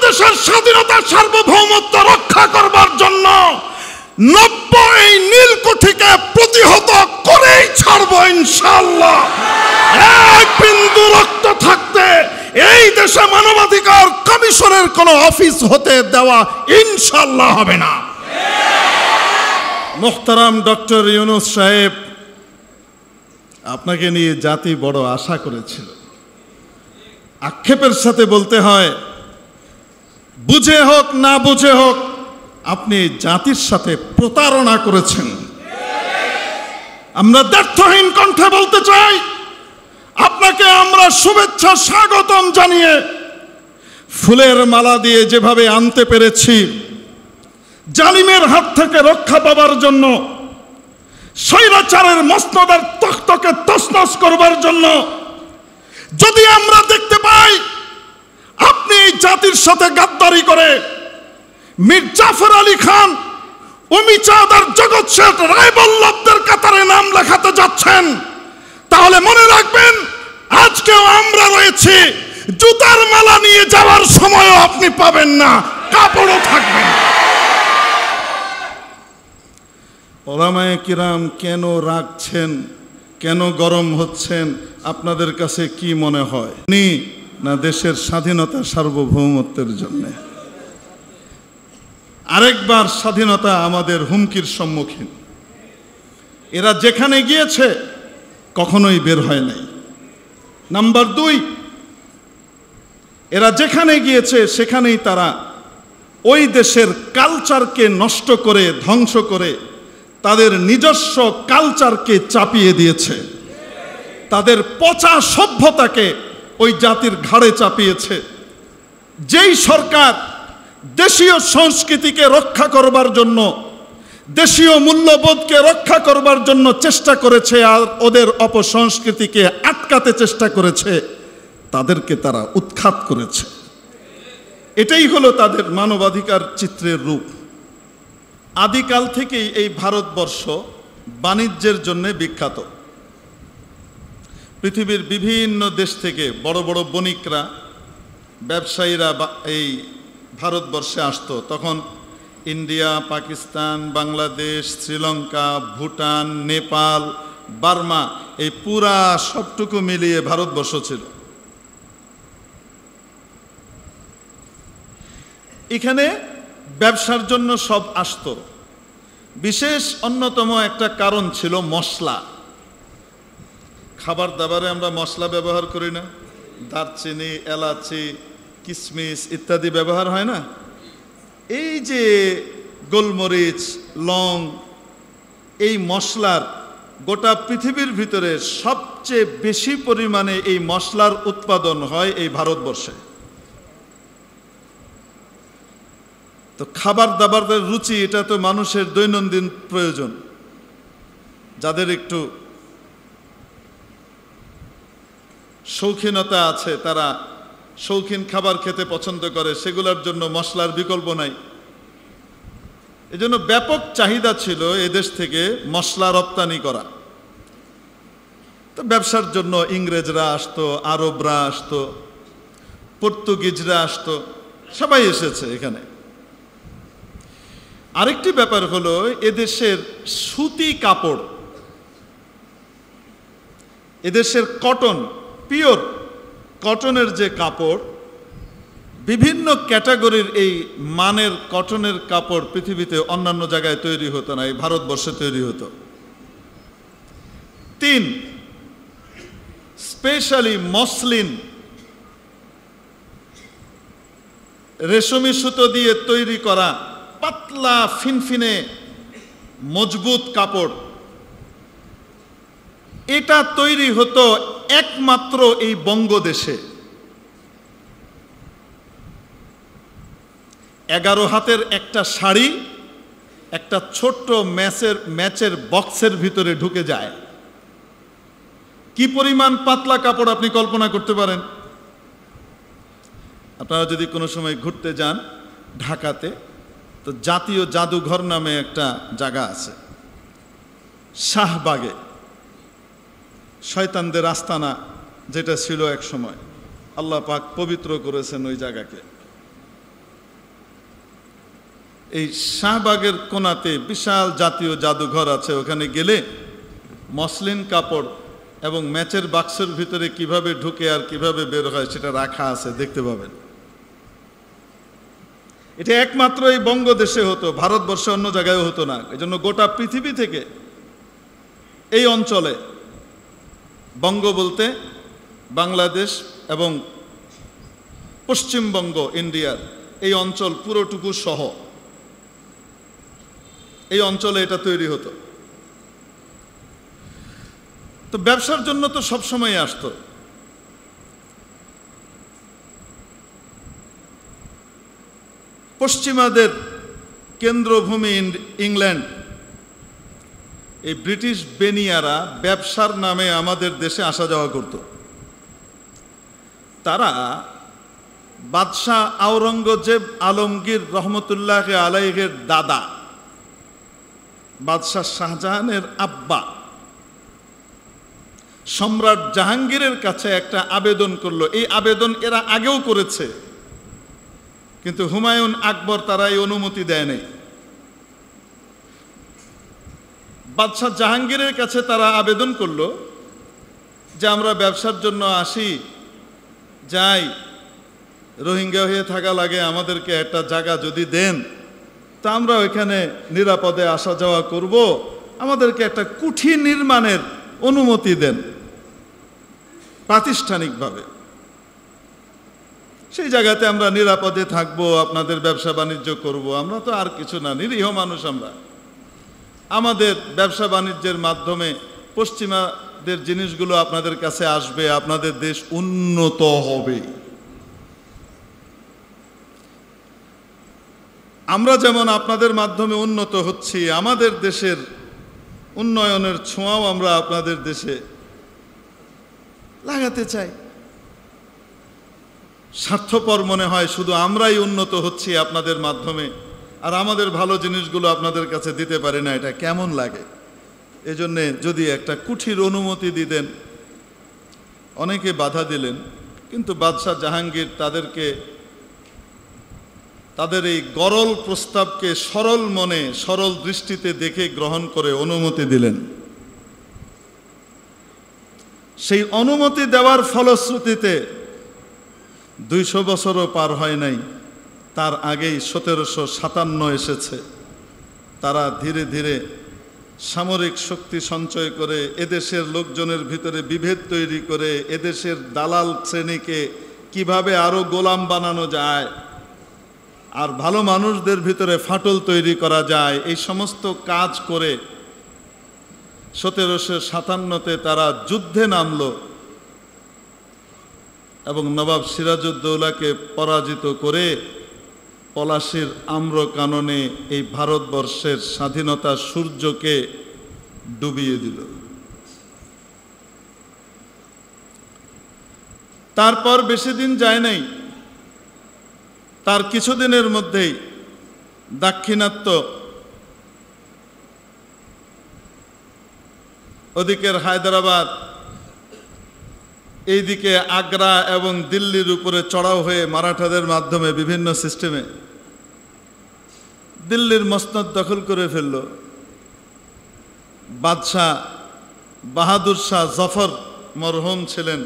বাংলাদেশের স্বাধীনতা সার্বভৌমত্ব রক্ষা করবার জন্য নব্য এই নীলকুঠিকে প্রতিহত করেই ছাড়বো ইনশাআল্লাহ। এক বিন্দু রক্ত থাকতে এই দেশে মানবাধিকার কমিশনের কোনো অফিস হতে দেওয়া ইনশাআল্লাহ হবে না। মোহতারাম ডক্টর ইউনূস সাহেব, আপনাকে নিয়ে জাতি বড় আশা করেছিল। আক্ষেপের সাথে বলতে হয়, বুঝে হোক না বুঝে হোক আপনি জাতির সাথে প্রতারণা করেছেন। আমরা দ্ব্যর্থহীন কণ্ঠে বলতে চাই, আপনাকে আমরা শুভেচ্ছা স্বাগতম জানিয়ে ফুলের মালা দিয়ে যেভাবে আনতে পেরেছি, জালিমের হাত থেকে রক্ষা পাবার জন্য, স্বৈরাচারের মসনদের তখতকে তছনছ করবার জন্য, যদি আমরা দেখতে পাই আপনি এই জাতির সাথে গাদ্দারি করে মীর জাফর আলী খান, উমি চাঁদ আর জগৎ শেঠ রায়বল্লভদের কাতারে নাম লেখাতে যাচ্ছেন, তাহলে মনে রাখবেন আজকেও আমরা রয়েছি। জুতার মালা নিয়ে যাওয়ার সময়ও আপনি পাবেন না, কাপড়ও থাকবে না। ওলামায়ে কিরাম কেন রাগছেন, কেন গরম হচ্ছেন, আপনাদের কাছে কি মনে হয়? না দেশের স্বাধীনতা সার্বভৌমত্বের জন্য আরেকবার স্বাধীনতা আমাদের হুমকির সম্মুখীন। এরা যেখানে গিয়েছে কখনোই বের হয় নাই। নাম্বার 2, এরা যেখানে গিয়েছে সেখানেই তারা ওই দেশের কালচারকে নষ্ট করে, ধ্বংস করে তাদের নিজস্ব কালচারকে চাপিয়ে দিয়েছে, তাদের পচা সভ্যতাকে ওই জাতির ঘাড়ে চাপিয়েছে। যেই সরকার দেশীয় সংস্কৃতিকে রক্ষা করবার জন্য, দেশীয় মূল্যবোধকে রক্ষা করবার জন্য চেষ্টা করেছে আর ওদের অপসংস্কৃতিকে আটকাতে চেষ্টা করেছে, তাদেরকে তারা উৎখাত করেছে। এটাই হলো তাদের মানবাধিকার চিত্রের রূপ। আদিকাল থেকেই এই ভারতবর্ষ বাণিজ্যের জন্য বিখ্যাত। পৃথিবীর বিভিন্ন দেশ থেকে বড় বড় বণিকরা, ব্যবসায়ীরা এই ভারতবর্ষে আসতো। তখন ইন্ডিয়া, পাকিস্তান, বাংলাদেশ, শ্রীলঙ্কা, ভুটান, নেপাল, বার্মা, এই পুরা সবটুকু মিলিয়ে ভারতবর্ষ ছিল। এখানে ব্যবসার জন্য সব আসতো। বিশেষ অন্যতম একটা কারণ ছিল মশলা। খাবার দাবারে আমরা মশলা ব্যবহার করি না? দারচিনি, এলাচি, কিশমিশ ইত্যাদি ব্যবহার হয় না? এই যে গোলমরিচ, লং, এই মশলার গোটা পৃথিবীর ভিতরে সবচেয়ে বেশি পরিমাণে এই মশলার উৎপাদন হয় এই ভারতবর্ষে। তো খাবার দাবারের রুচি, এটা তো মানুষের দৈনন্দিন প্রয়োজন। যাদের একটু শৌখিনতা আছে, তারা শৌখিন খাবার খেতে পছন্দ করে, সেগুলোর জন্য মশলার বিকল্প নাই। এজন্য ব্যাপক চাহিদা ছিল এদেশ থেকে মশলা রপ্তানি করা। তো ব্যবসার জন্য ইংরেজরা আসতো, আরবরা আসতো, পর্তুগিজরা আসতো, সবাই এসেছে এখানে। আরেকটি ব্যাপার হলো এদেশের সুতি কাপড়, এদেশের কটন, পিওর কটনের যে কাপড়, বিভিন্ন ক্যাটাগরির এই মানের কটনের কাপড় পৃথিবীতে অন্যান্য জায়গায় তৈরি হতো না, এই ভারতবর্ষে তৈরি হতো। 3, স্পেশালি মসলিন, রেশমি সুতো দিয়ে তৈরি করা পাতলা ফিনফিনে মজবুত কাপড়, এটা তৈরি হতো একমাত্র এই বঙ্গদেশে। 11 হাতের একটা শাড়ি একটা ছোট্ট ম্যাচের বক্সের ভিতরে ঢুকে যায়। কি পরিমাণ পাতলা কাপড় আপনি কল্পনা করতে পারেন? আপনারা যদি কোনো সময় ঘুরতে যান ঢাকাতে, তো জাতীয় জাদুঘর নামে একটা জায়গা আছে শাহবাগে, শয়তানদের আস্তানা যেটা ছিল এক সময়, আল্লাহ পাক পবিত্র করেছেন ওই জায়গাকে। এই শাহবাগের কোনাতে বিশাল জাতীয় জাদুঘর আছে, ওখানে গেলে মসলিন কাপড় এবং ম্যাচের বাক্সের ভিতরে কিভাবে ঢুকে আর কিভাবে বের হয় সেটা রাখা আছে, দেখতে পাবেন। এটা একমাত্র এই বঙ্গদেশে হতো, ভারতবর্ষে অন্য জায়গায় হতো না। এজন্য গোটা পৃথিবী থেকে এই অঞ্চলে, বঙ্গ বলতে বাংলাদেশ এবং পশ্চিমবঙ্গ ইন্ডিয়ার এই অঞ্চল পুরোটুকু সহ এই অঞ্চলে এটা তৈরি হতো। তো ব্যবসার জন্য তো সবসময় আসতো। পশ্চিমাদের কেন্দ্রভূমি ইংল্যান্ড, এই ব্রিটিশ বেনিয়ারা ব্যবসার নামে আমাদের দেশে আসা যাওয়া করত। তারা বাদশাহ আওরঙ্গজেব আলমগীর রহমতুল্লাহ আলাইহের দাদা, বাদশাহ শাহজাহানের আব্বা সম্রাট জাহাঙ্গীরের কাছে একটা আবেদন করলো। এই আবেদন এরা আগেও করেছে, কিন্তু হুমায়ুন আকবর তারা এই অনুমতি দেয় নাই। বাদশাহ জাহাঙ্গীরের কাছে তারা আবেদন করলো যে আমরা ব্যবসার জন্য আসি, যাই, রোহিঙ্গা হয়ে থাকা লাগে, আমাদেরকে একটা জায়গা যদি দেন তা আমরা ওইখানে নিরাপদে আসা যাওয়া করব, আমাদেরকে একটা কুঠি নির্মাণের অনুমতি দেন প্রাতিষ্ঠানিকভাবে, সেই জায়গাতে আমরা নিরাপদে থাকবো, আপনাদের ব্যবসা বাণিজ্য করব। আমরা তো আর কিছু না, নিরীহ মানুষ আমরা। আমাদের ব্যবসা বাণিজ্যের মাধ্যমে পশ্চিমাদের জিনিসগুলো আপনাদের কাছে আসবে, আপনাদের দেশ উন্নত হবে। আমরা যেমন আপনাদের মাধ্যমে উন্নত হচ্ছি, আমাদের দেশের উন্নয়নের ছোঁয়াও আমরা আপনাদের দেশে লাগাতে চাই। স্বার্থপর মনে হয় শুধু আমরাই উন্নত হচ্ছি আপনাদের মাধ্যমে, আর আমাদের ভালো জিনিসগুলো আপনাদের কাছে দিতে পারি না, এটা কেমন লাগে? এজন্যে যদি একটা কুঠির অনুমতি দিতেন। অনেকে বাধা দিলেন, কিন্তু বাদশাহ জাহাঙ্গীর তাদের এই গরল প্রস্তাবকে সরল মনে, সরল দৃষ্টিতে দেখে গ্রহণ করে অনুমতি দিলেন। সেই অনুমতি দেওয়ার ফলশ্রুতিতে 200 বছরও পার হয় নাই, তার আগেই 1757 এসেছে। তারা ধীরে ধীরে সামরিক শক্তি সঞ্চয় করে এদেশের লোকজনের ভিতরে বিভেদ তৈরি করে এদেশের দালাল শ্রেণীকে কিভাবে আরো গোলাম বানানো যায় আর ভালো মানুষদের ভিতরে ফাটল তৈরি করা যায়, এই সমস্ত কাজ করে 1757-তে তারা যুদ্ধে নামলো এবং নবাব সিরাজউদ্দৌলাকে পরাজিত করে পলাশীর আম্রকাননে এই ভারতবর্ষের স্বাধীনতার সূর্যকে ডুবিয়ে দিল। তারপর বেশি দিন যায় নাই, তার কিছুদিনের মধ্যেই দাক্ষিণাত্য, ওদিকের হায়দ্রাবাদ, এইদিকে আগ্রা এবং দিল্লির উপরে চড়াও হয়ে মারাঠাদের মাধ্যমে বিভিন্ন সিস্টেমে দিল্লির মসনদ দখল করে ফেলল। বাদশাহ বাহাদুর শাহ জফর মরহুম ছিলেন,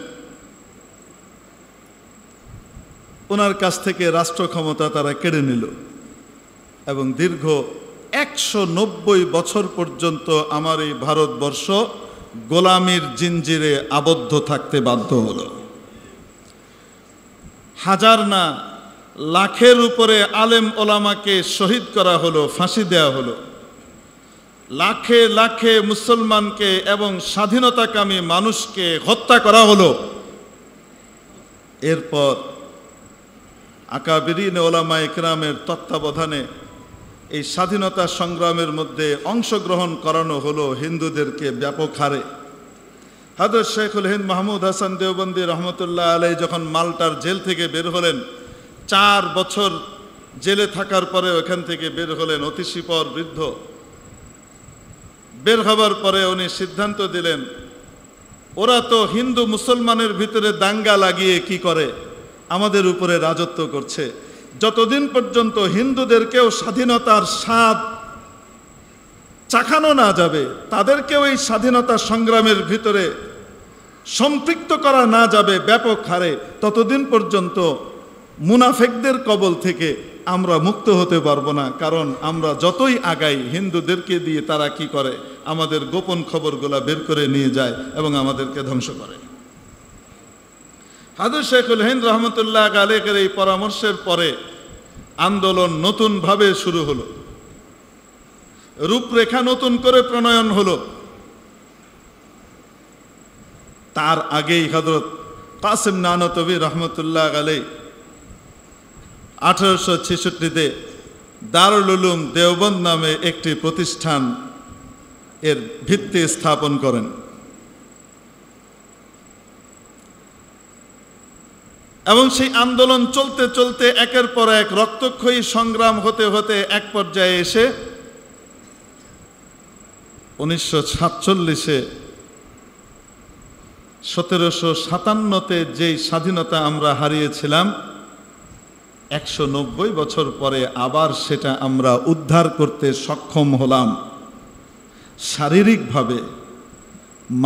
ওনার কাছ থেকে রাষ্ট্র ক্ষমতা তারা কেড়ে নিল এবং দীর্ঘ 190 বছর পর্যন্ত আমার এই ভারতবর্ষ গোলামির জিঞ্জিরে আবদ্ধ থাকতে বাধ্য হলো। হাজার না লাখের উপরে আলেম ওলামাকে শহীদ করা হলো, ফাঁসি দেওয়া হলো। লাখে লাখে মুসলমানকে এবং স্বাধীনতাকামী মানুষকে হত্যা করা হলো। এরপর আকাবিরিন ওলামা ইকরামের তত্ত্বাবধানে এই স্বাধীনতা সংগ্রামের মধ্যে অংশগ্রহণ করানো হলো হিন্দুদেরকে ব্যাপক হারে। হযরত শেখুল হিন্দ মাহমুদ হাসান দেওবন্দি রহমতুল্লাহ আলাইহি যখন মাল্টার জেল থেকে বের হলেন, 4 বছর জেলে থাকার পরে ওখান থেকে বের হলেন, অতিশীপর বৃদ্ধ। বের হবার পরে উনি সিদ্ধান্ত দিলেন, ওরা তো হিন্দু মুসলমানের ভিতরে দাঙ্গা লাগিয়ে কি করে, আমাদের উপরে রাজত্ব করছে, যতদিন পর্যন্ত হিন্দুদেরকেও স্বাধীনতার স্বাদ চাখানো না যাবে, তাদেরকেও এই স্বাধীনতা সংগ্রামের ভিতরে সম্পৃক্ত করা না যাবে ব্যাপক হারে, ততদিন পর্যন্ত মুনাফেকদের কবল থেকে আমরা মুক্ত হতে পারবো না। কারণ আমরা যতই আগাই, হিন্দুদেরকে দিয়ে তারা কি করে, আমাদের গোপন খবরগুলা বের করে নিয়ে যায় এবং আমাদেরকে ধ্বংস করে। হাজরত শেখুল হিন্দ রহমতুল্লাহ আলাইহির এই পরামর্শের পরে আন্দোলন নতুনভাবে শুরু হলো, রূপরেখা নতুন করে প্রণয়ন হলো। তার আগেই হযরত কাসিম নানতবী রহমতুল্লাহ আলাইহি 1866-তে দারুল উলুম দেওবন্দ নামে একটি প্রতিষ্ঠান এর ভিত্তি স্থাপন করেন এবং সেই আন্দোলন চলতে চলতে একের পর এক রক্তক্ষয়ী সংগ্রাম হতে হতে এক পর্যায়ে এসে 1947-এ 1757-তে যেই স্বাধীনতা আমরা হারিয়েছিলাম, 190 বছর পরে আবার সেটা আমরা উদ্ধার করতে সক্ষম হলাম। শারীরিকভাবে,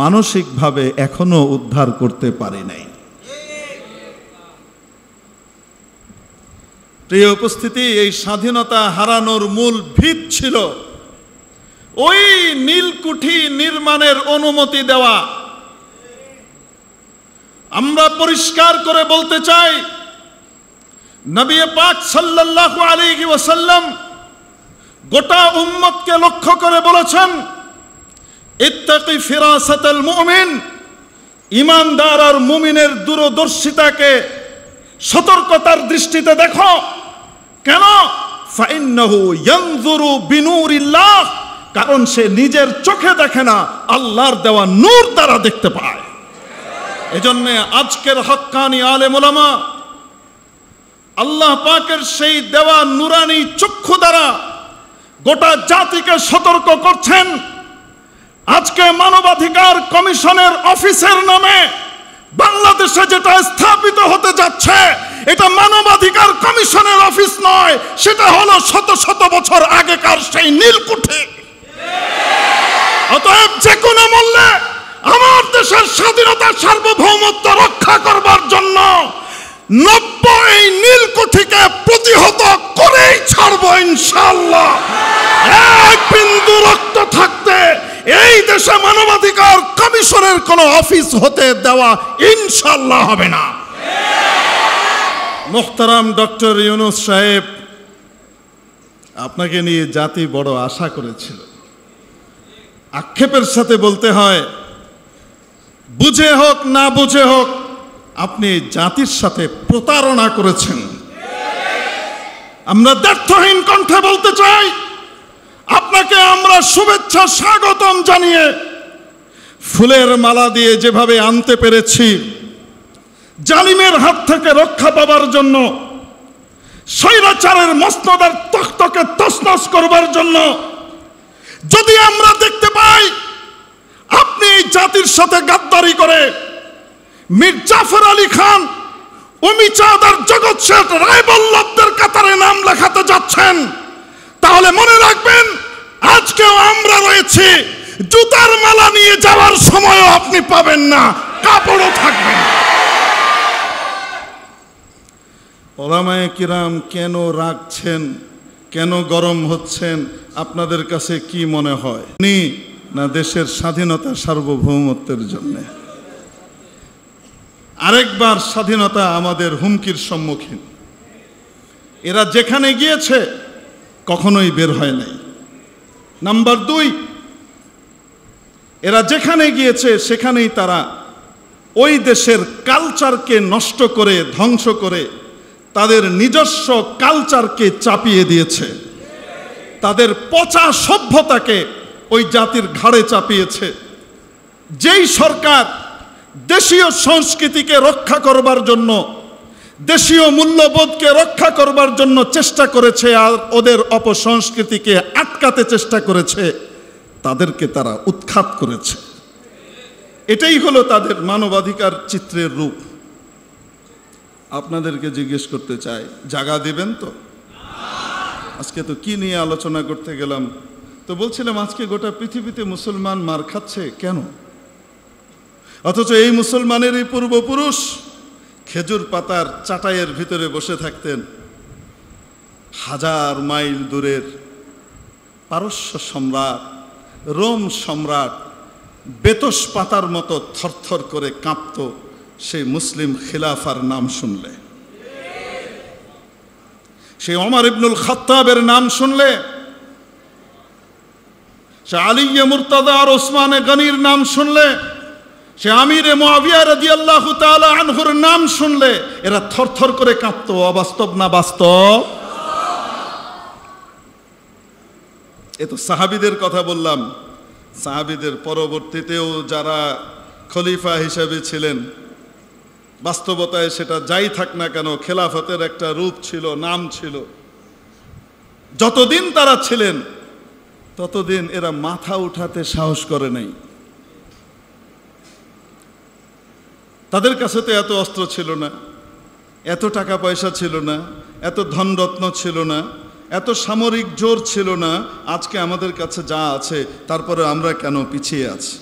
মানসিকভাবে এখনো উদ্ধার করতে পারি নাই। প্রিয় উপস্থিতি, এই স্বাধীনতা হারানোর মূল ভিত ছিল ওই নীলকুঠি নির্মাণের অনুমতি দেওয়া। আমরা পরিষ্কার করে বলতে চাই, নবী পাক সাল্লাল্লাহু আলাইহি ওয়াসাল্লাম গোটা উম্মতকে লক্ষ্য করে বলেছেন, ইত্তাকি ফিরাসাতাল মুমিন, ঈমানদার আর মুমিনের দূরদর্শিতাকে সতর্কতার দৃষ্টিতে দেখো। কেন? ফাইন্নাহু ইয়ানজুরু বিনুরিল্লাহ, কারণ সে নিজের চোখে দেখে না, আল্লাহর দেওয়া নূর দ্বারা দেখতে পায়। এজন্য আজকের হক্কানি আলেম ওলামা আল্লাহ পাকের সেই দেওয়া নুরানি চক্ষু দ্বারা গোটা জাতিকে সতর্ক করছেন। আজকে মানবাধিকার কমিশনের অফিসের নামে বাংলাদেশে যেটা স্থাপিত হতে যাচ্ছে, এটা মানবাধিকার কমিশনের অফিস নয়, সেটা হলো শত শত বছর আগেকার সেই নীলকুঠি। অতএব যে কোনো মূল্যে আমার দেশের স্বাধীনতা সার্বভৌমত্ব রক্ষা করবার জন্য নব্য এই নীলকুঠিকে প্রতিহত করেই ছাড়বো ইনশাআল্লাহ। এক বিন্দু রক্ত থাকতে এই দেশে মানবাধিকার কমিশনের কোনো অফিস হতে দেওয়া ইনশাআল্লাহ হবে না। মুহতারাম ডক্টর ইউনূস সাহেব, আপনাকে নিয়ে জাতি বড় আশা করেছিল। আক্ষেপের সাথে বলতে হয়, বুঝে হোক না বুঝে হোক, আপনি জাতির সাথে প্রতারণা করেছেন। আমরা দ্ব্যর্থহীন কণ্ঠে বলতে চাই, আপনাকে আমরা শুভেচ্ছা স্বাগতম জানিয়ে ফুলের মালা দিয়ে যেভাবে আনতে পেরেছি, জালিমের হাত থেকে রক্ষা পাবার জন্য, স্বৈরাচারের মসনদের তখ্তকে তছনছ করবার জন্য, যদি আমরা দেখতে পাই আপনি এই জাতির সাথে গাদ্দারি করে মীর জাফর আলী খান, উমি চাঁদ আর জগৎ শেঠ রায়বল্লভদের কাতারে নাম লেখাতে যাচ্ছেন, তাহলে মনে রাখবেন আজকেও আমরা রয়েছি। জুতার মালা নিয়ে যাওয়ার সময়ও আপনি পাবেন না, কাপড়ও থাকবে না। ওলামায়ে কিরাম কেন রাগছেন, কেন গরম হচ্ছেন, আপনাদের কাছে কি মনে হয়? না দেশের স্বাধীনতা সার্বভৌমত্বের জন্য আরেকবার স্বাধীনতা আমাদের হুমকির সম্মুখীন। এরা যেখানে গিয়েছে কখনোই বের হয় নাই। নাম্বার 2, এরা যেখানে গিয়েছে সেখানেই তারা ওই দেশের কালচারকে নষ্ট করে, ধ্বংস করে তাদের নিজস্ব কালচারকে চাপিয়ে দিয়েছে, তাদের পচা সভ্যতাকে ওই জাতির ঘাড়ে চাপিয়েছে। যেই সরকার দেশীয় সংস্কৃতিকে রক্ষা করবার জন্য, দেশীয় মূল্যবোধকে রক্ষা করবার জন্য চেষ্টা করেছে আর ওদের অপসংস্কৃতিকে আটকাতে চেষ্টা করেছে, তাদেরকে তারা উৎখাত করেছে। এটাই হলো তাদের মানবাধিকার চিত্রের রূপ। আপনাদেরকে জিজ্ঞেস করতে চাই, জাগা দিবেন তো? আজকে তো কি নিয়ে আলোচনা করতে গেলাম, তো বলছিলাম আজকে গোটা পৃথিবীতে মুসলমান মার খাচ্ছে কেন? অথচ এই মুসলমানেরই পূর্বপুরুষ খেজুর পাতার চাটাইয়ের ভিতরে বসে থাকতেন। 1000 মাইল দূরের পারস্য সম্রাট, রোম সম্রাট বেতস পাতার মতো থরথর করে কাঁপত সেই মুসলিম খিলাফার নাম শুনলে, সেই ওমর ইবনুল খাত্তাবের নাম শুনলে, সে আলী মুর্তাদা আর ওসমানে গনির নাম শুনলে, সে আমিরে মুআবিয়া রাদিয়াল্লাহু তাআলা আনহুর নাম শুনলে এরা থরথর করে কাঁপত। অবাস্তব না বাস্তব? এ তো সাহাবীদের কথা বললাম। সাহাবীদের পরবর্তীতেও যারা খলিফা হিসেবে ছিলেন, বাস্তবতায় সেটা যাই থাক না কেন, খেলাফতের একটা রূপ ছিল, নাম ছিল। যতদিন তারা ছিলেন ততদিন এরা মাথা উঠাতে সাহস করে নাই। তাদের কাছে তো এত অস্ত্র ছিল না, এত টাকা পয়সা ছিল না, এত ধনরত্ন ছিল না, এত সামরিক জোর ছিল না। আজকে আমাদের কাছে যা আছে তারপরে আমরা কেন পিছিয়ে আছি?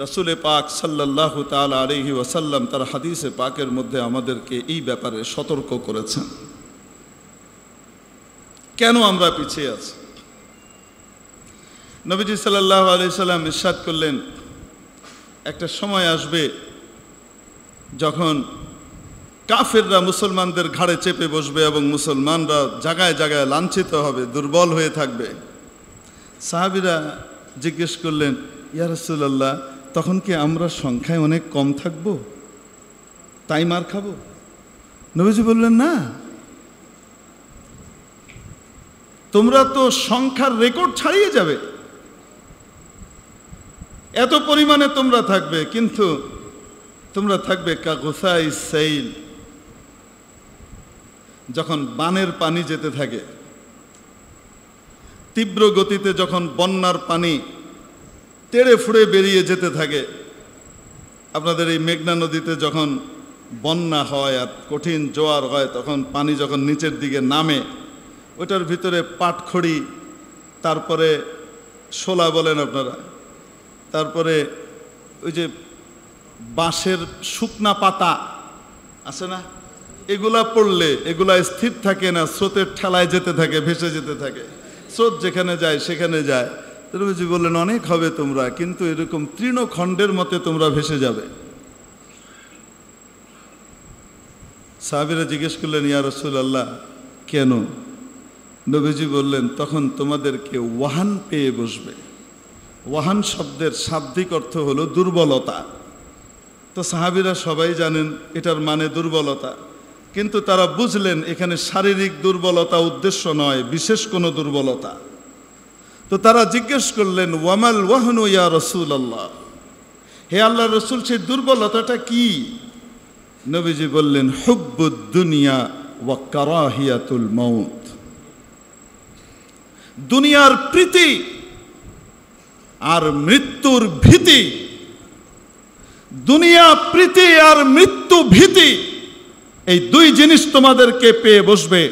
রাসূলে পাক সাল্লাল্লাহু তাআলা আলাইহি ওয়াসাল্লাম তার হাদিসে পাকের মধ্যে আমাদেরকে এই ব্যাপারে সতর্ক করেছেন। কেন আমরা পিছিয়ে আছি? নবীজি সাল্লাল্লাহু আলাইহি সাল্লাম ইরশাদ করলেন, একটা সময় আসবে যখন কাফেররা মুসলমানদের ঘাড়ে চেপে বসবে এবং মুসলমানরা জায়গায় জায়গায় লাঞ্ছিত হবে, দুর্বল হয়ে থাকবে। সাহাবীরা জিজ্ঞেস করলেন, ইয়া রাসূলুল্লাহ, তখন কি আমরা সংখ্যায় অনেক কম থাকব, তাই মার খাবো? নবীজি বললেন, না, তোমরা তো সংখ্যার রেকর্ড ছাড়িয়ে যাবে, এত পরিমাণে তোমরা থাকবে, কিন্তু তোমরা থাকবে কাগুসাই সাইল, যখন বানের পানি যেতে থাকে, তীব্র গতিতে যখন বন্যার পানি তেড়ে ফুড়ে বেরিয়ে যেতে থাকে। আপনাদের এই মেঘনা নদীতে যখন বন্যা হয় আর কঠিন জোয়ার হয়, তখন পানি যখন নিচের দিকে নামে, ওটার ভিতরে পাটখড়ি, তারপরে শোলা বলেন আপনারা, তারপরে ওই যে বাঁশের শুকনা পাতা আছে না, এগুলা পড়লে এগুলা স্থির থাকে না, স্রোতের ঠেলায় যেতে থাকে, ভেসে যেতে থাকে। স্রোত যেখানে যায় সেখানে যায়। নবীজি বললেন, অনেক হবে তোমরা, কিন্তু এরকম তৃণখণ্ডের মতে তোমরা ভেসে যাবে। সাহাবীরা জিজ্ঞেস করলেন, ইয়া রাসূলুল্লাহ, কেন? নবীজি বললেন, তখন তোমাদেরকে ওয়াহান পেয়ে বসবে। ওয়াহান শব্দের শাব্দিক অর্থ হলো দুর্বলতা। তো সাহাবীরা সবাই জানেন এটার মানে দুর্বলতা, কিন্তু তারা বুঝলেন এখানে শারীরিক দুর্বলতা উদ্দেশ্য নয়, বিশেষ কোনো দুর্বলতা। তো তারা জিজ্ঞেস করলেন, ওয়ামাল ওয়াহনু ইয়া রাসূলুল্লাহ, হে আল্লাহর রাসূল, সেই দুর্বলতাটা কি? নবীজি বললেন, হুব্বুদ দুনিয়া ওয়া কারাহিয়াতুল মাউত। দুনিয়ার প্রীতি আর মৃত্যুর ভীতি। দুনিয়া প্রীতি আর মৃত্যু ভীতি, এই দুই জিনিস তোমাদেরকে পেয়ে বসবে।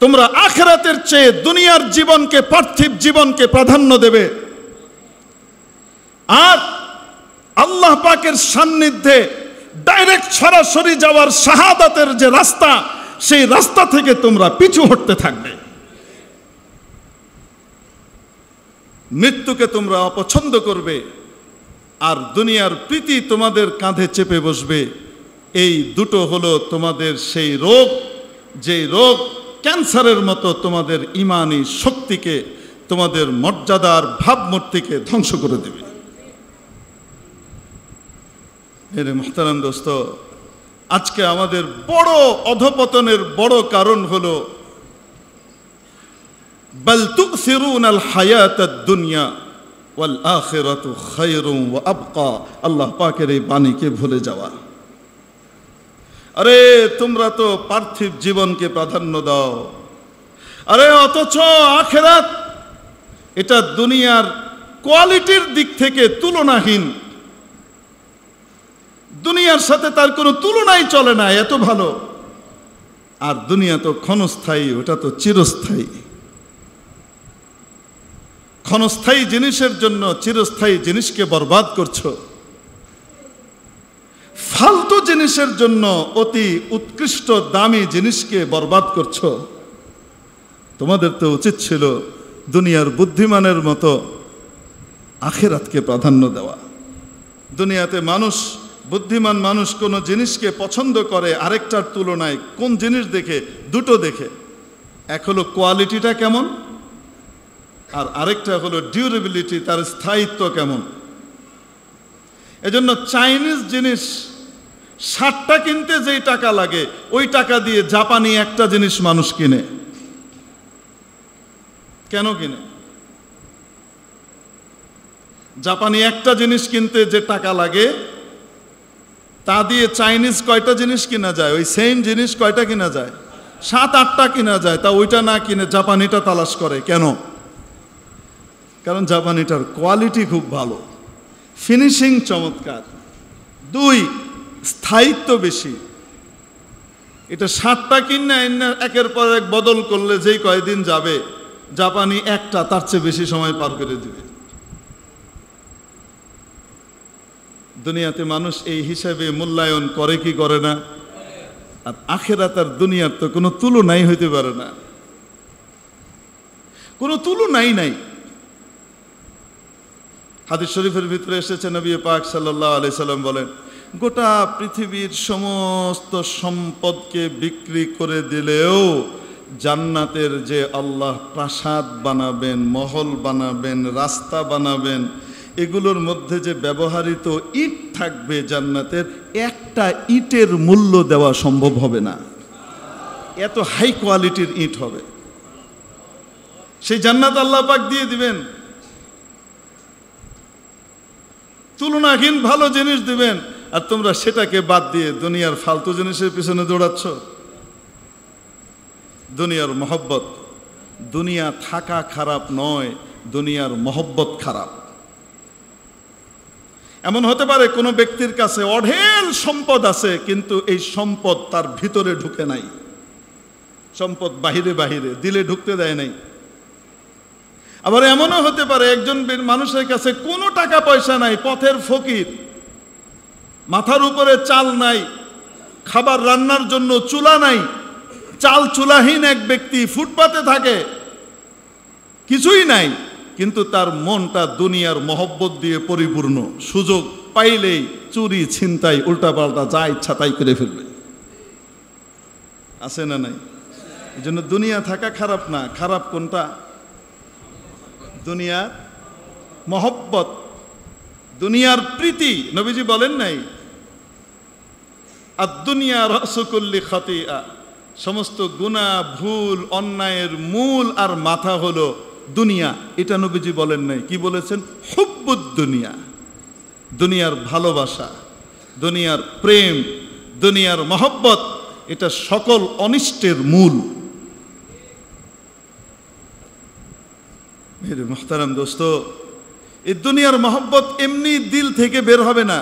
তোমরা আখিরাতের চেয়ে দুনিয়ার জীবনকে, পার্থিব জীবনকে প্রাধান্য দেবে। আর আল্লাহ পাকের সান্নিধ্যে ডাইরেক্ট সরাসরি যাওয়ার শাহাদাতের যে রাস্তা, সেই রাস্তা থেকে তোমরা পিছু হটতে থাকবে। মৃত্যুকে তোমরা অপছন্দ করবে আর দুনিয়ার প্রীতি তোমাদের কাঁধে চেপে বসবে। এই দুটো হলো তোমাদের সেই রোগ, যে রোগ ক্যান্সারের মতো তোমাদের ইমানি শক্তিকে, তোমাদের মর্যাদার ভাবমূর্তিকে ধ্বংস করে দেবে। এর মুহতারাম দোস্ত, আজকে আমাদের বড় অধপতনের বড় কারণ হলো বাল তুসিরুনাল হায়াতাদ দুনিয়া ওয়াল আখিরাতু খায়রুন ওয়া আবকা। আল্লাহ পাকের এই বাণীকে ভুলে যাওয়া। আরে তোমরা তো পার্থিব জীবনকে প্রাধান্য দাও, আরে অথচ আখিরাত এটা দুনিয়ার কোয়ালিটির দিক থেকে তুলনাহীন। দুনিয়ার সাথে তার কোনো তুলনাই চলে না, এত ভালো। আর দুনিয়া তো ক্ষণস্থায়ী, ওটা তো চিরস্থায়ী। ক্ষণস্থায়ী জিনিসের জন্য চিরস্থায়ী জিনিসকে বরবাদ করছো, ফালতু জিনিসের জন্য অতি উৎকৃষ্ট দামি জিনিসকে বরবাদ করছো। তোমাদের তো উচিত ছিল দুনিয়ার বুদ্ধিমানের মতো আখিরাতকে প্রাধান্য দেওয়া। দুনিয়াতে মানুষ, বুদ্ধিমান মানুষ কোনো জিনিসকে পছন্দ করে আরেকটার তুলনায়। কোন জিনিস দেখে? দুটো দেখে, এক হলো কোয়ালিটিটা কেমন, আর আরেকটা হলো ডিউরেবিলিটি, তার স্থায়িত্ব কেমন। এজন্য চাইনিজ জিনিস 60টা কিনতে যেই টাকা লাগে, ওই টাকা দিয়ে জাপানি একটা জিনিস মানুষ কিনে। কেন কিনে? জাপানি একটা জিনিস কিনতে যে টাকা লাগে, তা দিয়ে চাইনিজ কয়টা জিনিস কিনা যায়? ওই সেম জিনিস কয়টা কিনা যায়? 7-8টা কিনা যায়। তা ওইটা না কিনে জাপানিটা তালাশ করে কেন? কারণ জাপানিটার কোয়ালিটি খুব ভালো, ফিনিশিং চমৎকার। 2, স্থায়িত্ব বেশি। এটা 7টা কিনে একের পর এক বদল করলে যেই কয়দিন যাবে, জাপানি একটা তার চেয়ে বেশি সময় পার করে দিবে। দুনিয়াতে মানুষ এই হিসাবে মূল্যায়ন করে কি করে না? আর আখিরাত আর দুনিয়ার তো কোনো তুলনাই হইতে পারে না, কোনো তুলনাই নাই। হাদিস শরীফের ভিতরে এসেছে, নবী পাক সাল্লাল্লাহু আলাইহি সাল্লাম বলেন, গোটা পৃথিবীর সমস্ত সম্পদকে বিক্রি করে দিলেও জান্নাতের যে আল্লাহ প্রাসাদ বানাবেন, মহল বানাবেন, রাস্তা বানাবেন, এগুলোর মধ্যে যে ব্যবহৃত ইট থাকবে জান্নাতের, একটা ইটের মূল্য দেওয়া সম্ভব হবে না। এত হাই কোয়ালিটির ইট হবে। সেই জান্নাত আল্লাহ পাক দিয়ে দিবেন, তুলনাহীন ভালো জিনিস দিবেন, আর তোমরা সেটাকে বাদ দিয়ে দুনিয়ার ফালতু জিনিসের পিছনে দৌড়াচ্ছ। দুনিয়ার মহব্বত, দুনিয়া থাকা খারাপ নয়, দুনিয়ার মহব্বত খারাপ। এমন হতে পারে কোনো ব্যক্তির কাছে অঢেল সম্পদ আছে, কিন্তু এই সম্পদ তার ভিতরে ঢুকে নাই, সম্পদ বাহিরে বাহিরে, দিলে ঢুকতে দেয় নাই। আবার এমনও হতে পারে একজন মানুষের কাছে কোনো টাকা পয়সা নাই, পথের ফকির, মাথার উপরে চাল নাই, খাবার রান্নার জন্য চুলা নাই, চাল চুলাহীন এক ব্যক্তি ফুটপাতে থাকে, কিছুই নাই, কিন্তু তার মনটা দুনিয়ার মহব্বত দিয়ে পরিপূর্ণ। সুযোগ পাইলেই চুরি, ছিনতাই, উল্টাপাল্টা যা ইচ্ছা তাই করে ফেলবে। আছে না নাই? এই জন্য দুনিয়া থাকা খারাপ না, খারাপ কোনটা? দুনিয়ার মহব্বত, দুনিয়ার প্রীতি। নবীজি বলেন নাই, আর দুনিয়া রাসু কুল্লি খাতিআ, সমস্ত গুনাহ, ভুল, অন্যায়ের মূল আর মাথা হলো দুনিয়া। এটা নবীজি বলেন নাই, কি বলেছেন? হুব্বুদ দুনিয়া, দুনিয়ার ভালোবাসা, দুনিয়ার প্রেম, দুনিয়ার মহব্বত, এটা সকল অনিষ্টের মূল। মেরে মুহতারাম দোস্ত, এই দুনিয়ার মহব্বত এমনি দিল থেকে বের হবে না,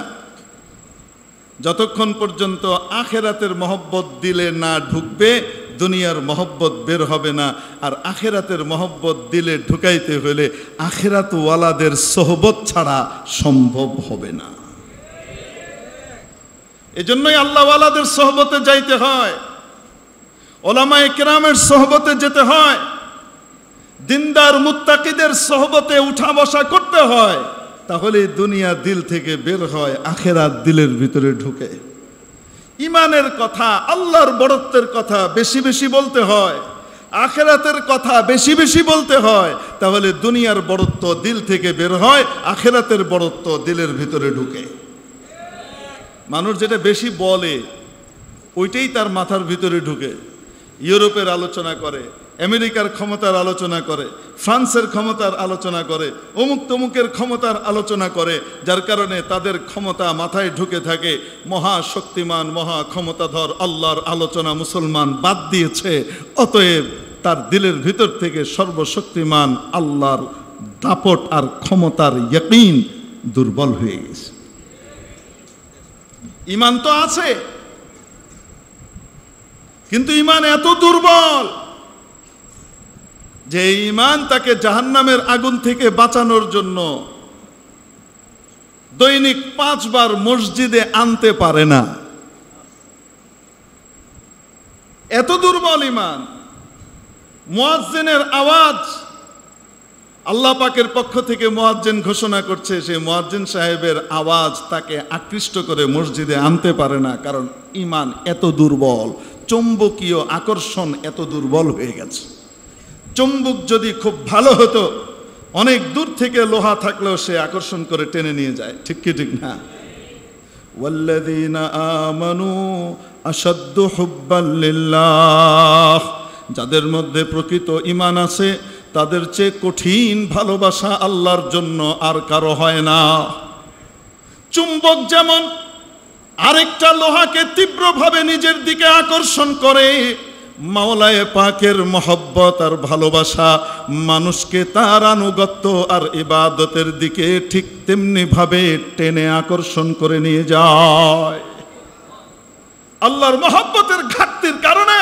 যতক্ষণ পর্যন্ত আখেরাতের মহব্বত দিলে না ঢুকবে, দুনিয়ার মহব্বত বের হবে না। আর আখেরাতের মহব্বত দিলে ঢুকাইতে হলে আখেরাতওয়ালাদের সোহবত ছাড়া সম্ভব হবে না। এজন্যই আল্লাহওয়ালাদের সোহবতে যাইতে হয়, ওলামায়ে কেরামের সোহবতে যেতে হয়, দিনদার মুত্তাকিদের সোহবতে উঠা বসা করতে হয়। তাহলে দুনিয়া দিল থেকে বের হয়, আখেরাত দিলের ভিতরে ঢুকে। ইমানের কথা, আল্লাহর বড়ত্বের কথা বেশি বেশি বলতে হয়, আখেরাতের কথা বেশি বেশি বলতে হয়। তাহলে দুনিয়ার বড়ত্ব দিল থেকে বের হয়, আখেরাতের বড়ত্ব দিলের ভিতরে ঢুকে। মানুষ যেটা বেশি বলে ওইটাই তার মাথার ভিতরে ঢুকে। ইউরোপের আলোচনা করে, আমেরিকার ক্ষমতার আলোচনা করে, ফ্রান্সের ক্ষমতার আলোচনা করে, অমুক তমুকের ক্ষমতার আলোচনা করে, যার কারণে তাদের ক্ষমতা মাথায় ঢুকে থাকে। মহাশক্তিমান, মহা ক্ষমতাধর আল্লাহর আলোচনা মুসলমান বাদ দিয়েছে, অতএব তার দিলের ভিতর থেকে সর্বশক্তিমান আল্লাহর দাপট আর ক্ষমতার ইয়াকিন দুর্বল হয়ে গেছে। ইমান তো আছে, কিন্তু ইমান এত দুর্বল যে ইমান তাকে জাহান্নামের আগুন থেকে বাঁচানোর জন্য দৈনিক 5 বার মসজিদে আনতে পারে না। এত দুর্বল ইমান। মুয়াজ্জিনের আওয়াজ, আল্লাহ পাকের পক্ষ থেকে মুয়াজ্জিন ঘোষণা করছে, সেই মুয়াজ্জিন সাহেবের আওয়াজ তাকে আকৃষ্ট করে মসজিদে আনতে পারে না, কারণ ইমান এত দুর্বল, চৌম্বকীয় আকর্ষণ এত দুর্বল হয়ে গেছে। চুম্বক যদি খুব ভালো হতো, অনেক দূর থেকে লোহা থাকলেও সে আকর্ষণ করে টেনে নিয়ে যায়, ঠিক কি ঠিক না? ওয়াল্লাযীনা আমানু আশাদ্দু হুব্বান লিল্লাহ, যাদের মধ্যে প্রকৃত ঈমান আছে তাদের চেয়ে কঠিন ভালোবাসা আল্লাহর জন্য আর কারো হয় না। চুম্বক যেমন আরেকটা লোহাকে তীব্রভাবে নিজের দিকে আকর্ষণ করে, মাওলায়ে পাকের মহব্বত আর ভালোবাসা মানুষকে তার আনুগত্য আর ইবাদতের দিকে ঠিক তেমনি ভাবে টেনে আকর্ষণ করে নিয়ে যায়। আল্লাহর মহব্বতের ঘাটতির কারণে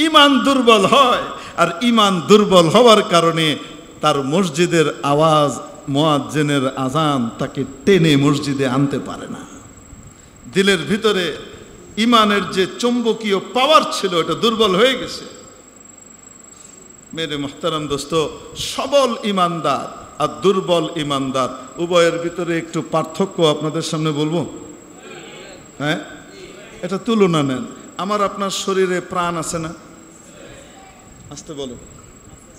ঈমান দুর্বল হয়, আর ঈমান দুর্বল হওয়ার কারণে তার মসজিদের আওয়াজ, মুয়াজ্জিনের আজান তাকে টেনে মসজিদে আনতে পারে না। দিলের ভিতরে ইমানের যে চৌম্বকীয় পাওয়ার ছিল এটা দুর্বল হয়ে গেছে। মেরে মুহতারাম দোস্ত, সবল ইমানদার আর দুর্বল ইমানদার উভয়ের ভিতরে একটু পার্থক্য আপনাদের সামনে বলবো। হ্যাঁ, এটা তুলনা নেন। আমার আপনার শরীরে প্রাণ আছে না? আসতে বলো।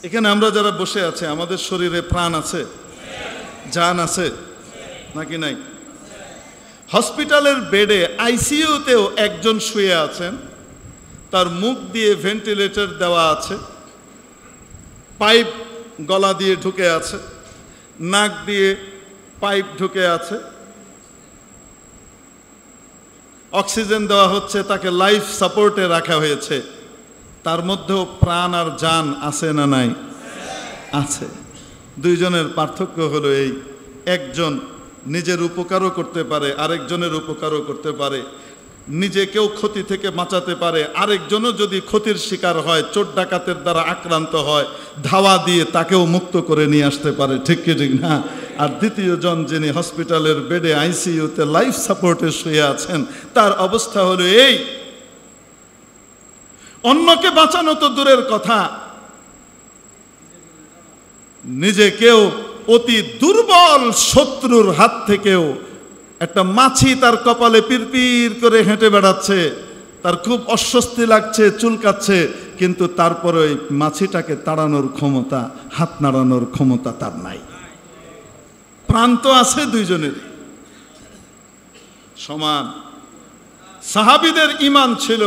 এখানে আমরা যারা বসে আছে, আমাদের শরীরে প্রাণ আছে, জান আছে নাকি নাই? হসপিটালের বেডে আইসিইউতেও একজন শুয়ে আছেন, তার মুখ দিয়ে ভেন্টিলেটর দেওয়া আছে, পাইপ গলা দিয়ে ঢুকে আছে, নাক দিয়ে পাইপ ঢুকে আছে, অক্সিজেন দেওয়া হচ্ছে, তাকে লাইফ সাপোর্টে রাখা হয়েছে। তার মধ্যেও প্রাণ আর জান আছে না নাই? আছে। দুইজনের পার্থক্য হলো এই, একজন নিজের উপকারও করতে পারে, আরেকজনের উপকারও করতে পারে, নিজেকেও ক্ষতি থেকে বাঁচাতে পারে, আরেকজনও যদি ক্ষতির শিকার হয়, চোর ডাকাতের দ্বারা আক্রান্ত হয়, ধাওয়া দিয়ে তাকেও মুক্ত করে নিয়ে আসতে পারে, ঠিক কি ঠিক না? আর দ্বিতীয় জন যিনি হসপিটালের বেডে আইসিইউতে লাইফ সাপোর্টে শুয়ে আছেন, তার অবস্থা হলো এই, অন্যকে বাঁচানো তো দূরের কথা, নিজেকেও অতি দুর্বল শত্রুর হাত থেকেও, একটা মাছি তার কপালে পিরপির করে হেঁটে বেড়াচ্ছে, তার খুব অস্বস্তি লাগছে, চুলকাচ্ছে, কিন্তু তারপরে ওই মাছিটাকে তাড়ানোর ক্ষমতা, হাত নাড়ানোর ক্ষমতা তার নাই। প্রাণ তো আছে দুইজনের সমান। সাহাবীদের ঈমান ছিল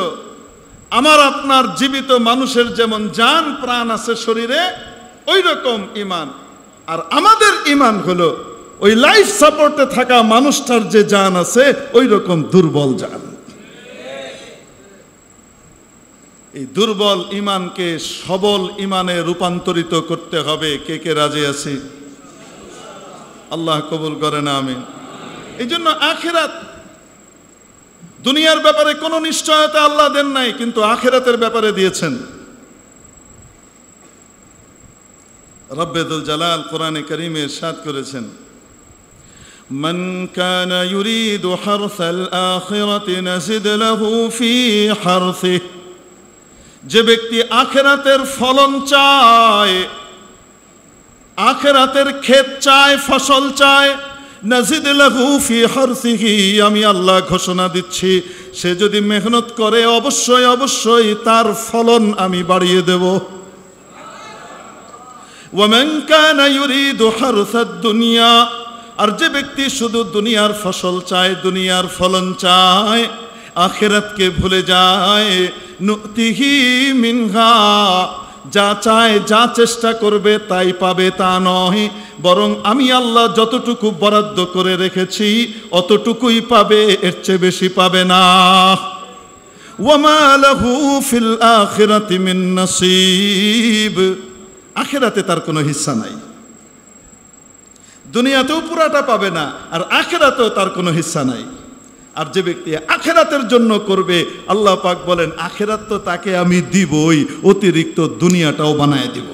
আমার আপনার জীবিত মানুষের যেমন জান প্রাণ আছে শরীরে, ওই রকম ঈমান। আর আমাদের ঈমান হলো ওই লাইফ সাপোর্টে থাকা মানুষটার যে জান আছে ওই রকম দুর্বল জান। এই দুর্বল ঈমানকে সবল ঈমানে রূপান্তরিত করতে হবে। কে কে রাজি আছি? আল্লাহ কবুল করেন, আমিন। এই জন্য আখিরাত, দুনিয়ার ব্যাপারে কোনো নিশ্চয়তা আল্লাহ দেন নাই, কিন্তু আখিরাতের ব্যাপারে দিয়েছেন। রব্বুল জালাল কোরআনে কারীমে ইরশাদ করেছেন, মান কানা ইউরিদু হারসাল আখিরাতি নাজিদ লাহু ফি হারসিহি, যে ব্যক্তি আখিরাতের ফলন চায়, আখিরাতের ক্ষেত চায়, ফসল চায়, নাজিদ লাহু ফি হারসিহি, আমি আল্লাহ ঘোষণা দিচ্ছি, সে যদি মেহনত করে অবশ্যই অবশ্যই তার ফলন আমি বাড়িয়ে দেব। ওয়ামান কানা ইউরিদু হারসাদ দুনিয়া, আর যে ব্যক্তি শুধু দুনিয়ার ফসল চায়, দুনিয়ার ফলন চায়, আখিরাতকে ভুলে যায়, নুতিহি মিনহা, যা চায়, যা চেষ্টা করবে তাই পাবে তা নয়, বরং আমি আল্লাহ যতটুকু বরাদ্দ করে রেখেছি অতটুকুই পাবে, এর চেয়ে বেশি পাবে না। ওয়ামা লাহু ফিল আখিরাতি মিন নাসিব, আখিরাতে তার কোনো হিস্সা নাই। দুনিয়াতেও পুরাটা পাবে না, আর আখিরাতেও তার কোনো হিস্সা নাই। আর যে ব্যক্তি আখিরাতের জন্য করবে, আল্লাহ পাক বলেন আখিরাত তো তাকে আমি দিবই, অতিরিক্ত দুনিয়াটাও বানায় দিব।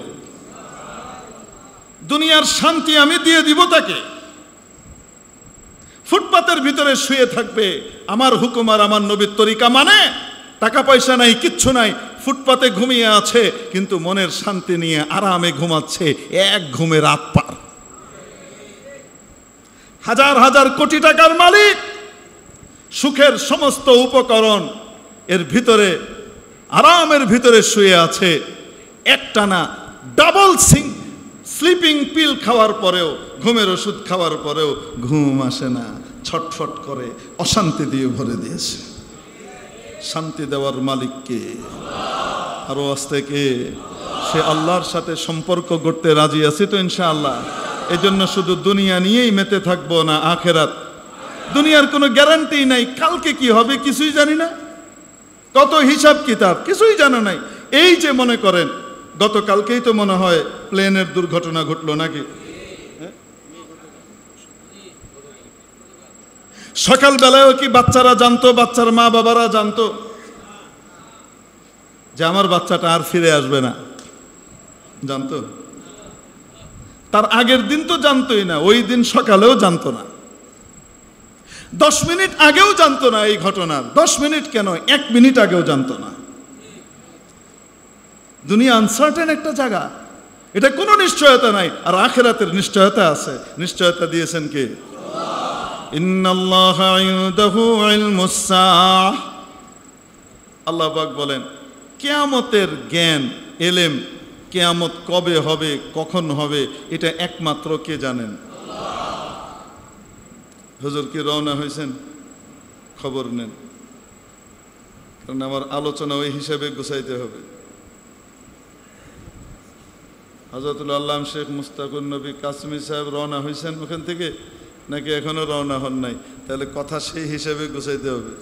দুনিয়ার শান্তি আমি দিয়ে দিব তাকে। ফুটপাতের ভিতরে শুয়ে থাকবে, আমার হুকুম আর আমার নবীর তরিকা মানে, টাকা পয়সা নাই, কিচ্ছু নাই, ফুটপাতে ঘুমিয়ে আছে, কিন্তু মনের শান্তি নিয়ে আরামে ঘুমাচ্ছে, এক ঘুমে রাত পার। হাজার হাজার কোটি টাকার মালিক, সুখের সমস্ত উপকরণ এর ভিতরে, আরামের ভিতরে শুয়ে আছে, একটানা ডাবল স্লিপিং পিল খাওয়ার পরেও, ঘুমের ওষুধ খাওয়ার পরেও ঘুম আসে না, ছটফট করে, অশান্তি দিয়ে ভরে দিয়েছে। শান্তি দেওয়ার মালিক কে? আরো আস্তে কে? সে আল্লাহর সাথে সম্পর্ক করতে রাজি আছে তো ইনশাআল্লাহ। এই জন্য শুধু দুনিয়া নিয়েই মেতে থাকবো না, আখেরাত। দুনিয়ার কোনো গ্যারান্টি নাই, কালকে কি হবে কিছুই জানি না, কত হিসাব কিতাব কিছুই জানা নাই। এই যে মনে করেন গতকালকেই তো মনে হয় প্লেনের দুর্ঘটনা ঘটলো নাকি? সকালবেলায়ও কি বাচ্চারা জানতো, বাচ্চার মা বাবারা জানতো যে আমার বাচ্চাটা আর ফিরে আসবে না? জানতো? তার আগের দিন তো জানতোই না, ওই দিন সকালেও জানতো না, 10 মিনিট আগেও জানতো না এই ঘটনার, 10 মিনিট কেন 1 মিনিট আগেও জানতো না। দুনিয়া আনসার্টেন একটা জায়গা, এটা কোনো নিশ্চয়তা নাই। আর আখিরাতের নিশ্চয়তা আছে। নিশ্চয়তা দিয়েছেন কে? ইন্নাল্লাহা ইনদাহু ইলমুস সাআহ। আল্লাহ পাক বলেন কিয়ামতের জ্ঞান, এলেম, কিয়ামত কবে হবে, কখন হবে, এটা একমাত্র কে জানেন? হুজুর কি রওনা হয়েছেন? খবর নেন, কারণ আমার আলোচনা ওই হিসাবে গুছাইতে হবে। হযরতুল আল্লামা শেখ মুস্তাকুর নবী কাসমি সাহেব রওনা হয়েছেন ওখান থেকে, নাকি এখনো রওনা হন নাই? তাহলে কথা সেই হিসাবে গুছাইতে হবে।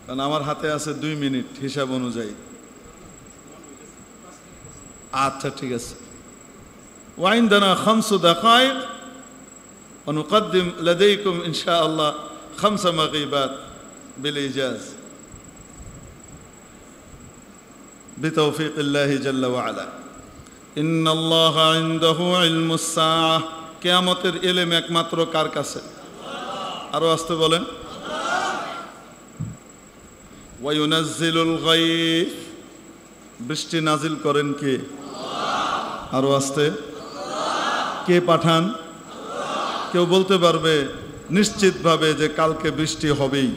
কারণ আমার হাতে আছে 2 মিনিট হিসাব অনুযায়ী। আচ্ছা ঠিক আছে। ওয়াইনদানা 5 দাকাইক ওয়া নুকদ্দিম লাদাইকুম ইনশাআল্লাহ 5 মাগরিবাত বিল ইজাজ বিতৌফিকিল্লাহি জাল্লা ওয়া আলা। ইন্নাল্লাহা ইনদাহু ইলমুস সাআহ। কিয়ামতের ইলম একমাত্র কার কাছে? আরো আসতে বলেন। ওয়া ইউনাজ্জিলুল গায়থ। বৃষ্টি নাজিল করেন কে? আরো আসতে। কে পাঠান? কেউ বলতে পারবে নিশ্চিতভাবে যে কালকে বৃষ্টি হবেই?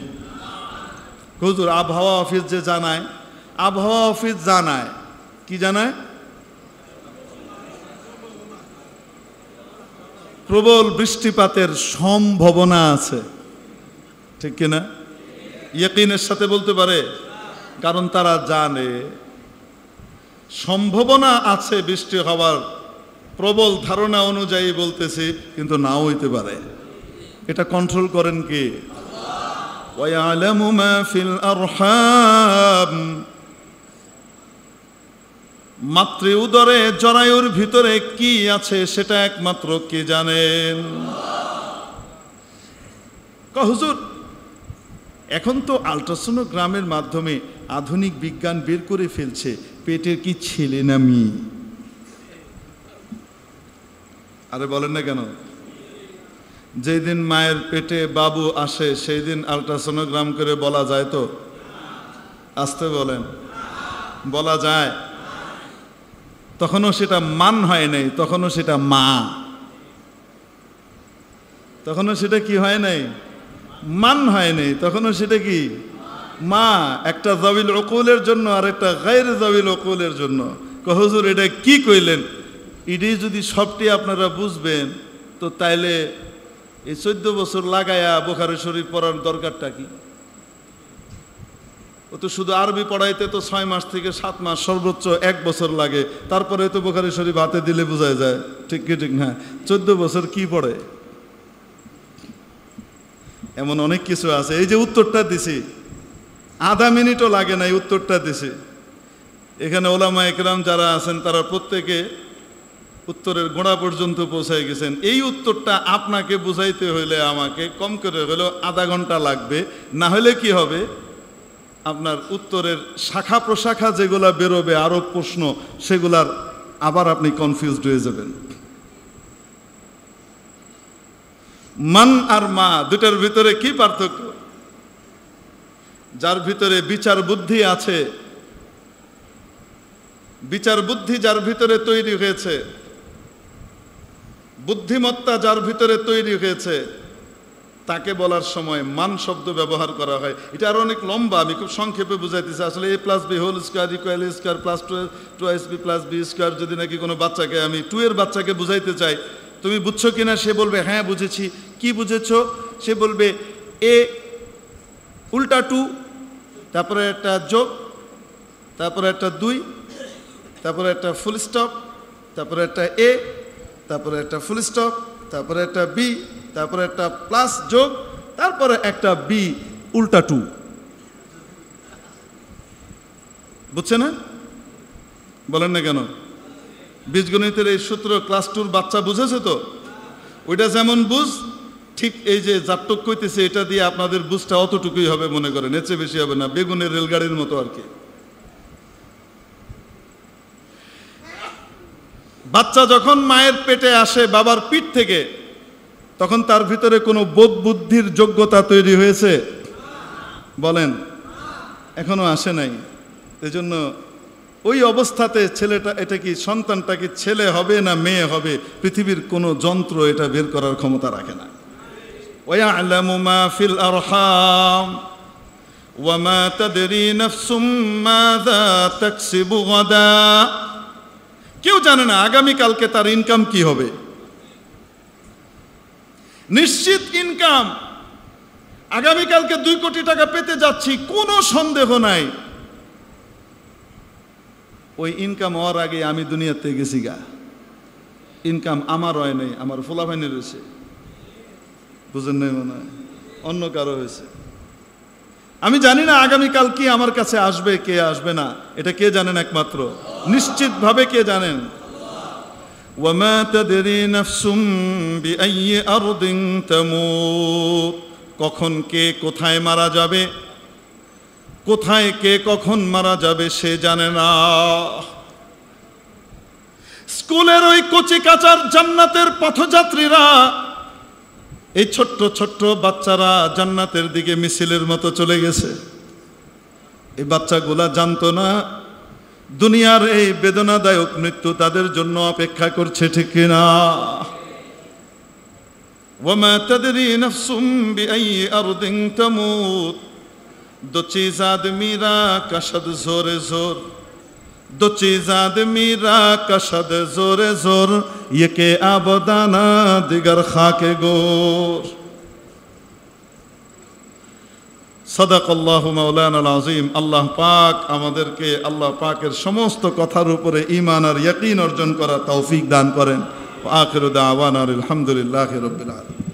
হুজুর আবহাওয়া অফিস যে জানায়, আবহাওয়া অফিস জানায় কি জানায়? প্রবল বৃষ্টিপাতের সম্ভাবনা আছে, ঠিক কিনা? ইয়াকিনের সাথে বলতে পারে, কারণ তারা জানে সম্ভাবনা আছে বৃষ্টি হওয়ার, প্রবল ধারণা অনুযায়ী বলতেছি, কিন্তু নাও হইতে পারে। এটা কন্ট্রোল করেন কি? ওয়া ইয়ালামু মা ফিল আরহাম। মাতৃ উদরে জরায়ুর ভিতরে কি আছে সেটা একমাত্র কে জানেন? হুজুর এখন তো আল্ট্রাসোনোগ্রামের মাধ্যমে আধুনিক বিজ্ঞান বের করে ফেলছে, পেটের কি ছেলে না মেয়ে? আরে বলেন না কেন? যেই দিন মায়ের পেটে বাবু আসে সেই দিন আল্ট্রাসোনোগ্রাম করে বলা যায় তো? আসতে বলেন, বলা যায়? তখনও সেটা মান হয় নাই, তখনও সেটা মা, তখনও সেটা কি হয় নাই? মান হয় নাই, তখনও সেটা কি? মা। একটা যাবিল উকুলের জন্য আর একটা গায়র যাবিল উকুলের জন্য। হুজুর এটা কি কইলেন? এটাই যদি সবটি আপনারা বুঝবেন তো তাইলে এই 14 বছর লাগায়া বুখারী শরীফ পড়ার দরকারটা কি? ও তো শুধু আরবি পড়াইতে তো 6 মাস থেকে 7 মাস, সর্বোচ্চ 1 বছর লাগে, তারপরে তো বুখারী শরীফ হাতে দিলে বোঝা যায়, ঠিক কি ঠিক না? 14 বছর কি পড়ে? এমন অনেক কিছু আছে। এই যে উত্তরটা দিছি, আধা মিনিটও লাগে না, এই উত্তরটা দিছি। এখানে ওলামা একরাম যারা আছেন তারা প্রত্যেকে উত্তরের গোড়া পর্যন্ত পৌঁছায় গেছেন। এই উত্তরটা আপনাকে বুঝাইতে হইলে আমাকে কম করে হলেও আধা ঘন্টা লাগবে, না হলে কি হবে, আপনার উত্তরের শাখা প্রশাখা যেগুলা বেরোবে আরো প্রশ্ন, সেগুলার আবার আপনি কনফিউজড হয়ে যাবেন। মান আর মা দুটার ভিতরে কি পার্থক্য? যার ভিতরে বিচার বুদ্ধি আছে, বিচার বুদ্ধি যার ভিতরে তৈরি হয়েছে, বুদ্ধিমত্তা যার ভিতরে তৈরি হয়েছে, তাকে বলার সময় মান শব্দ ব্যবহার করা হয়। এটা আরো অনেক লম্বা, আমি খুব সংক্ষেপে বুঝাইতেছি। আসলে a + b whole square equal a square plus 2ab + b square যদি নাকি কোনো বাচ্চাকে, আমি 2 এর বাচ্চাকে বুঝাইতে চাই, তুমি বুঝছো কিনা, সে বলবে হ্যাঁ বুঝেছি। কি বুঝেছো? সে বলবে a উল্টা 2, তারপরে একটা যোগ, তারপরে একটা 2, তারপরে একটা ফুল স্টপ, তারপরে একটা a, তারপরে একটা ফুল স্টপ, তারপরে একটা b, তারপরে একটা প্লাস যোগ, তারপরে একটা b উল্টা 2। বুঝছে না? বলেন না কেন? বীজগণিতের এই সূত্র ক্লাস 2 বাচ্চা বুঝেছে তো? ওইটা যেমন বুঝ, ঠিক এই যে যাটুক কইতেছে এটা দিয়ে আপনাদের বুঝটা অতটুকুই হবে মনে করেন, এর চেয়ে বেশি হবে না, বেগুনের রেলগাড়ির মতো আর কি। বাচ্চা যখন মায়ের পেটে আসে বাবার পিঠ থেকে, তখন তার ভিতরে কোনো বোধ বুদ্ধির যোগ্যতা তৈরি হয়েছে? বলেন, এখনো আসে নাই। এজন্য ওই অবস্থাতে ছেলেটা, এটা কি সন্তানটা কি ছেলে হবে না মেয়ে হবে, পৃথিবীর কোনো যন্ত্র এটা বের করার ক্ষমতা রাখে না। ওয়ায়ালামু মা ফিল আরহাম ওয়া মা তাদরি নাফসুম মাযা তাকসিবু গাদা। কেউ জানে না আগামী কালকে তার ইনকাম কি হবে। নিশ্চিত ইনকাম, আগামী কালকে 2 কোটি টাকা পেতে যাচ্ছি, কোনো সন্দেহ নাই। ওই ইনকাম হওয়ার আগে আমি দুনিয়াতে গেছি গা। ইনকাম আমার হয় নাই, আমার ফোলাভাইনের হয়েছে। বুঝেন নাই মনে হয়, অন্য কারো হয়েছে। আমি জানি না আগামীকাল কি আমার কাছে আসবে, কে আসবে না, এটা কে জানেন? একমাত্র নিশ্চিতভাবে কে জানেন? ওয়ামা তাদরি নাফসুম বিআইয়ি আরদিন তামুত। কখন কে কোথায় মারা যাবে, কোথায় কে কখন মারা যাবে সে জানে না। স্কুলের ওই কচি কাচার জান্নাতের পথযাত্রীরা, এই ছোট্ট ছোট্ট বাচ্চারা জান্নাতের দিকে মিছিলের মতো চলে গেছে। এই বাচ্চাগুলা জানতো না দুনিয়ার এই বেদনাদায়ক মৃত্যু তাদের জন্য অপেক্ষা করছে, ঠিক কিনা? ওয়ামা তাদরি নাফসুম বিআইয়ি আরদিন তামুত। दो चीज आदमी रा कशद जोरे जोर, दो चीज आदमी रा कशद जोरे जोर, ये के आबदाना दिगर खाके गोर। सदाकल्लाहु मौलाना आज़ीम। अल्लाह पाक আমাদেরকে আল্লাহ পাকের সমস্ত কথার উপরে ঈমান আর ইয়াকিন অর্জন করার তৌফিক দান করেন। আখিরু দাওয়ানা আলহামদুলিল্লাহি রাব্বিল আলামিন।